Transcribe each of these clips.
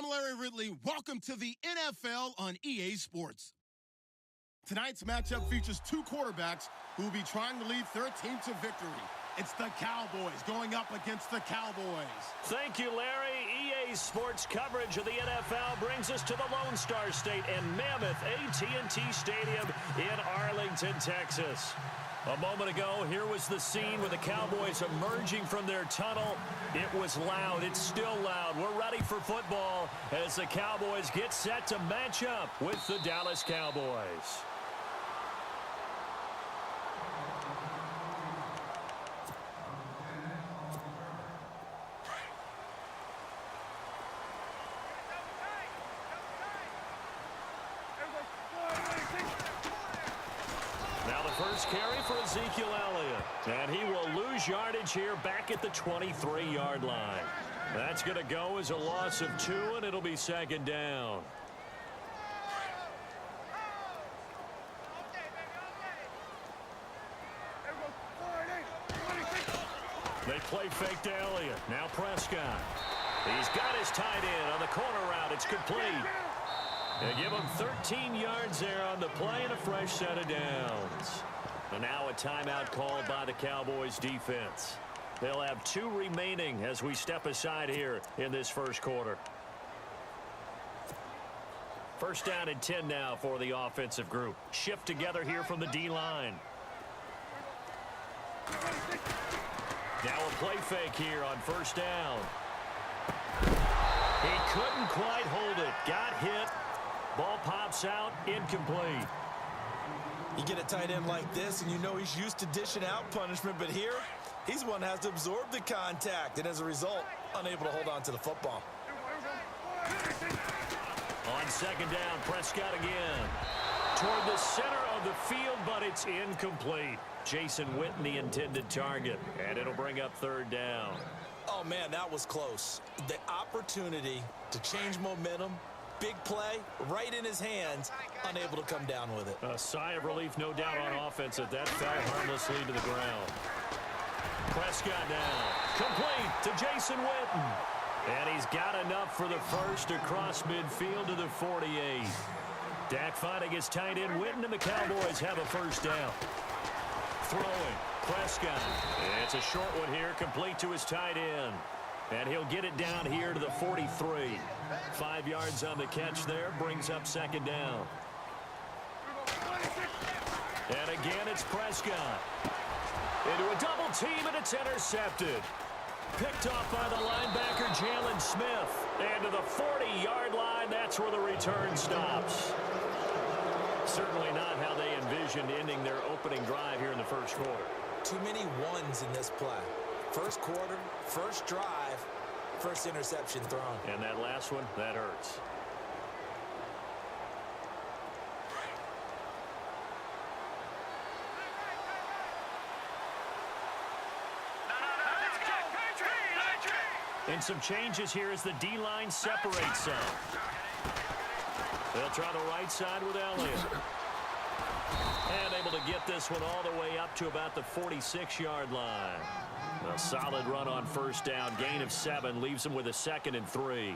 Larry Ridley. Welcome to the NFL on EA Sports. Tonight's matchup features two quarterbacks who will be trying to lead their team to victory. It's the Cowboys going up against the Cowboys. Thank you, Larry. EA Sports coverage of the NFL brings us to the Lone Star State and Mammoth AT&T Stadium in Arlington, Texas. A moment ago, here was the scene with the Cowboys emerging from their tunnel. It was loud. It's still loud. We're ready for football as the Cowboys get set to match up with the Dallas Cowboys. Now the first carry for Ezekiel Elliott. And he will lose yardage here back at the 23-yard line. That's going to go as a loss of 2, and it'll be second down. They play fake to Elliott. Now Prescott. He's got his tight end on the corner route. It's complete. They give him 13 yards there on the play and a fresh set of downs. And now a timeout called by the Cowboys defense. They'll have 2 remaining as we step aside here in this first quarter. First down and 10 now for the offensive group. Shift together here from the D-line. Now a play fake here on first down. He couldn't quite hold it. Got hit. Ball pops out, incomplete. You get a tight end like this, and you know he's used to dishing out punishment, but here, he's one that has to absorb the contact, and as a result, unable to hold on to the football. On second down, Prescott again. Toward the center of the field, but it's incomplete. Jason Witten, the intended target, and it'll bring up third down. Oh, man, that was close. The opportunity to change momentum, big play, right in his hands, unable to come down with it. A sigh of relief, no doubt, on offense that fell harmlessly to the ground. Prescott now, complete to Jason Witten. And he's got enough for the first across midfield to the 48. Dak finding his tight end Witten, and the Cowboys have a first down. Throwing, Prescott. It's a short one here, complete to his tight end. And he'll get it down here to the 43. 5 yards on the catch there, brings up second down. And again, it's Prescott. Into a double team, and it's intercepted. Picked off by the linebacker, Jalen Smith. And to the 40-yard line, that's where the return stops. Certainly not how they envisioned ending their opening drive here in the first quarter. Too many ones in this play. First quarter, first drive, first interception thrown. And that last one, that hurts. And some changes here as the D-line separates some. They'll try the right side with Elliott. And able to get this one all the way up to about the 46-yard line. A solid run on first down. Gain of 7 leaves him with a 2nd and 3.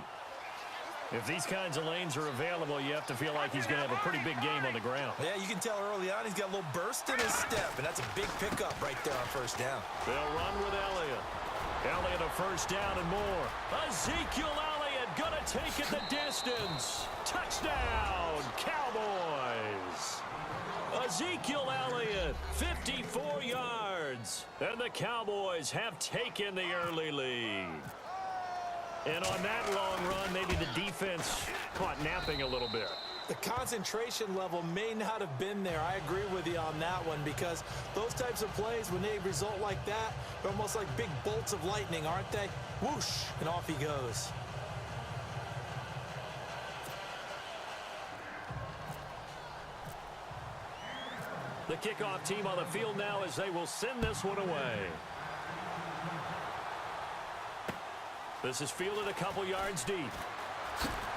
If these kinds of lanes are available, you have to feel like he's going to have a pretty big game on the ground. Yeah, you can tell early on he's got a little burst in his step, and that's a big pickup right there on first down. They'll run with Elliott. Elliott a first down and more. Ezekiel Elliott going to take it the distance. Touchdown, Cowboys. Ezekiel Elliott, 54 yards. And the Cowboys have taken the early lead. And on that long run, maybe the defense caught napping a little bit. The concentration level may not have been there. I agree with you on that one, because those types of plays, when they result like that, they're almost like big bolts of lightning, aren't they? Whoosh, and off he goes. The kickoff team on the field now as they will send this one away. This is fielded a couple yards deep.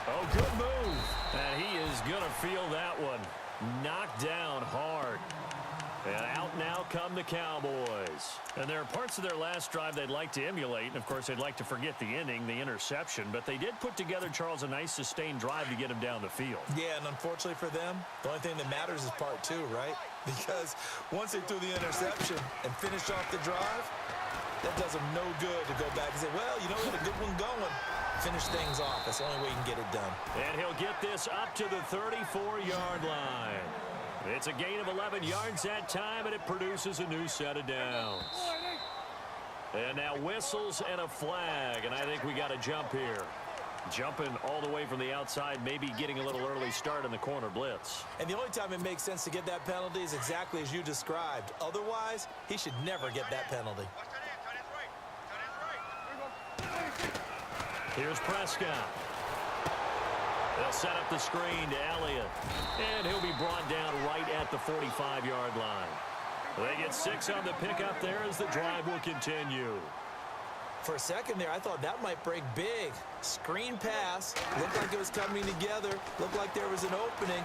Oh, good move. And he is going to feel that one. Knocked down hard. And out now come the Cowboys. And there are parts of their last drive they'd like to emulate. And, of course, they'd like to forget the inning, the interception. But they did put together, Charles, a nice sustained drive to get him down the field. Yeah, and unfortunately for them, the only thing that matters is part two, right? Because once they threw the interception and finished off the drive, that does them no good to go back and say, well, you know, we had a good one going. Finish things off. That's the only way you can get it done. And he'll get this up to the 34-yard line. It's a gain of 11 yards that time, and it produces a new set of downs. And now whistles and a flag, and I think we got a jump here. Jumping all the way from the outside, maybe getting a little early start in the corner blitz. And the only time it makes sense to get that penalty is exactly as you described. Otherwise, he should never get that penalty. Here's Prescott. They'll set up the screen to Elliott. And he'll be brought down right at the 45-yard line. They get 6 on the pickup there as the drive will continue. For a second there, I thought that might break big. Screen pass. Looked like it was coming together. Looked like there was an opening.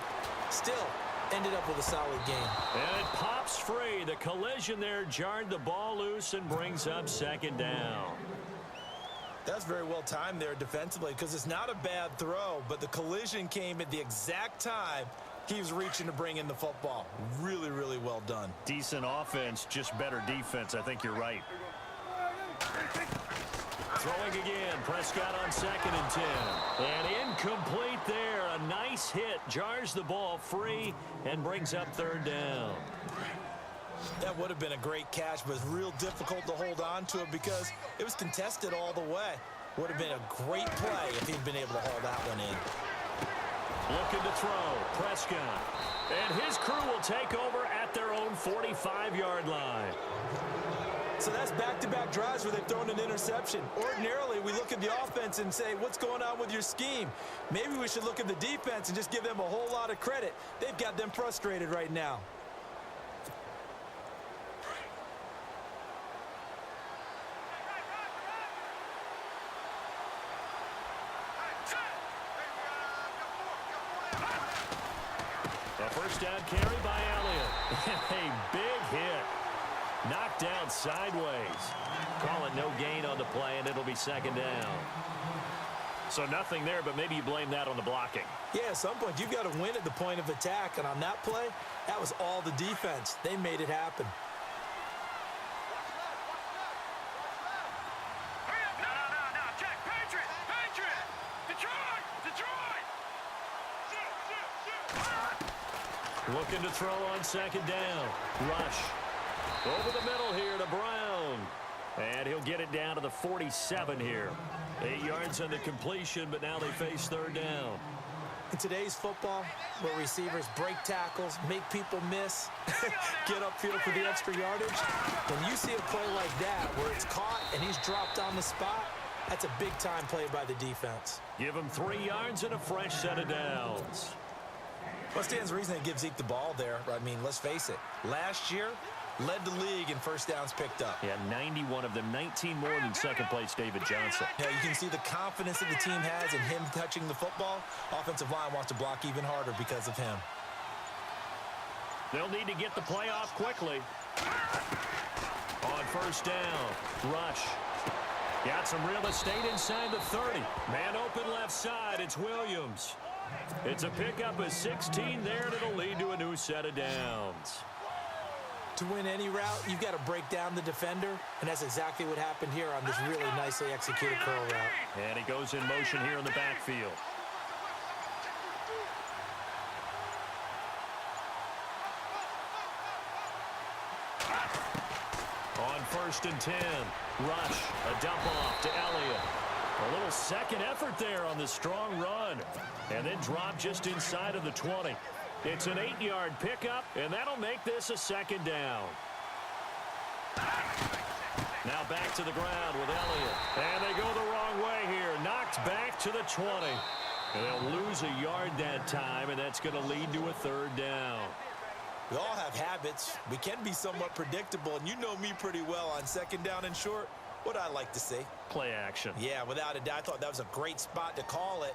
Still, ended up with a solid game. And it pops free. The collision there jarred the ball loose and brings up second down. That's very well timed there defensively because it's not a bad throw, but the collision came at the exact time he was reaching to bring in the football. Really, really well done. Decent offense, just better defense. I think you're right. Throwing again. Prescott on 2nd and 10. And incomplete there. A nice hit. Jars the ball free and brings up 3rd down. That would have been a great catch, but it's real difficult to hold on to it because it was contested all the way. Would have been a great play if he'd been able to haul that one in. Looking to throw. Prescott. And his crew will take over at their own 45-yard line. So that's back-to-back drives where they've thrown an interception. Ordinarily, we look at the offense and say, what's going on with your scheme? Maybe we should look at the defense and just give them a whole lot of credit. They've got them frustrated right now. A first down carry by Elliott. A big hit. Knocked down sideways. Call it no gain on the play, and it'll be 2nd down. So nothing there, but maybe you blame that on the blocking. Yeah, at some point, you've got to win at the point of attack. And on that play, that was all the defense. They made it happen. Check. Patriot. Detroit. Looking to throw on 2nd down. Rush. Over the middle here to Brown. And he'll get it down to the 47 here. 8 yards on the completion, but now they face 3rd down. In today's football, where receivers break tackles, make people miss, get upfield for the extra yardage, when you see a play like that where it's caught and he's dropped on the spot, that's a big-time play by the defense. Give him 3 yards and a fresh set of downs. Well, stands to reason they give Zeke the ball there. I mean, let's face it. Last year, led the league in first downs picked up. Yeah, 91 of them, 19 more than second place David Johnson. Yeah, you can see the confidence that the team has in him touching the football. Offensive line wants to block even harder because of him. They'll need to get the play off quickly. On first down, Rush. Got some real estate inside the 30. Man open left side, it's Williams. It's a pickup of 16 there, and it'll lead to a new set of downs. To win any route, you've got to break down the defender, and that's exactly what happened here on this really nicely executed curl route. And he goes in motion here in the backfield. On 1st and 10, Rush, a dump off to Elliott. A little second effort there on the strong run, and then drop just inside of the 20. It's an 8-yard pickup, and that'll make this a 2nd down. Now back to the ground with Elliott. And they go the wrong way here. Knocked back to the 20. And they'll lose a yard that time, and that's going to lead to a 3rd down. We all have habits. We can be somewhat predictable, and you know me pretty well on 2nd down and short. What I like to see. Play action. Yeah, without a doubt, I thought that was a great spot to call it.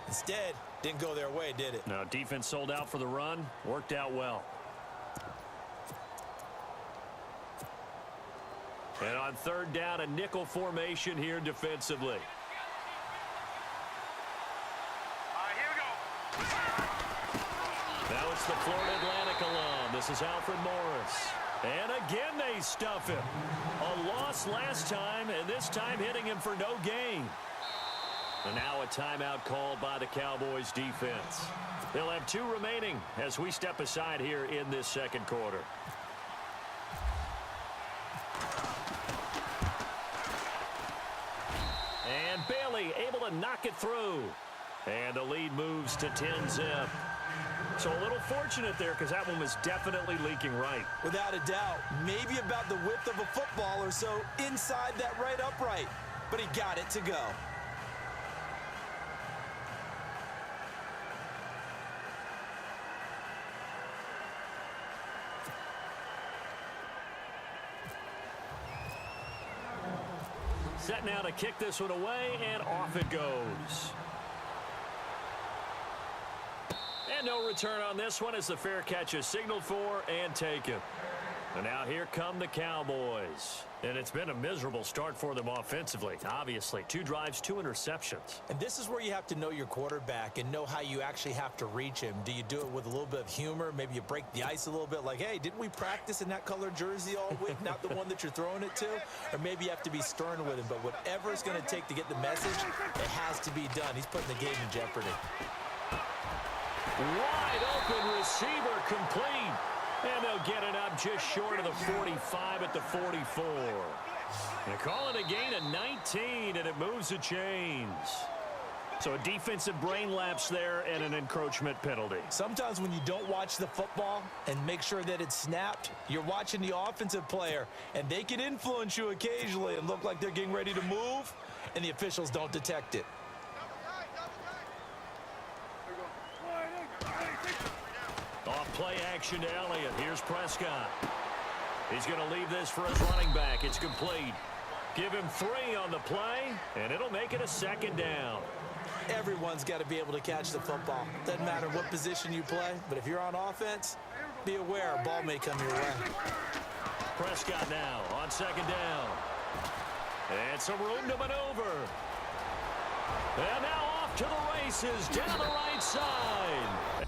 Instead, didn't go their way, did it? No, defense sold out for the run. Worked out well. And on third down, a nickel formation here defensively. Here we go. Now it's the Florida Atlantic alum. This is Alfred Morris. And again they stuff him. A loss last time, and this time hitting him for no gain. And now a timeout called by the Cowboys defense. They'll have 2 remaining as we step aside here in this second quarter. And Bailey able to knock it through. And the lead moves to 10-zip. So a little fortunate there because that one was definitely leaking right. Without a doubt, maybe about the width of a football or so inside that right upright. But he got it to go. Set now to kick this one away, and off it goes. And no return on this one as the fair catch is signaled for and taken. And now here come the Cowboys. And it's been a miserable start for them offensively. Obviously, 2 drives, 2 interceptions. And this is where you have to know your quarterback and know how you actually have to reach him. Do you do it with a little bit of humor? Maybe you break the ice a little bit like, hey, didn't we practice in that color jersey all week, not the one that you're throwing it to? Or maybe you have to be stern with him. But whatever it's going to take to get the message, it has to be done. He's putting the game in jeopardy. Wide open receiver complete. And they'll get it up just short of the 45 at the 44. They call it a gain of 19, and it moves the chains. So a defensive brain lapse there and an encroachment penalty. Sometimes when you don't watch the football and make sure that it's snapped, you're watching the offensive player, and they can influence you occasionally and look like they're getting ready to move, and the officials don't detect it. Off play action to Elliott. Here's Prescott. He's going to leave this for his running back. It's complete. Give him 3 on the play, and it'll make it a second down. Everyone's got to be able to catch the football. Doesn't matter what position you play, but if you're on offense, be aware a ball may come your way. Prescott now on second down. And some room to maneuver. And now off to the races down the right side.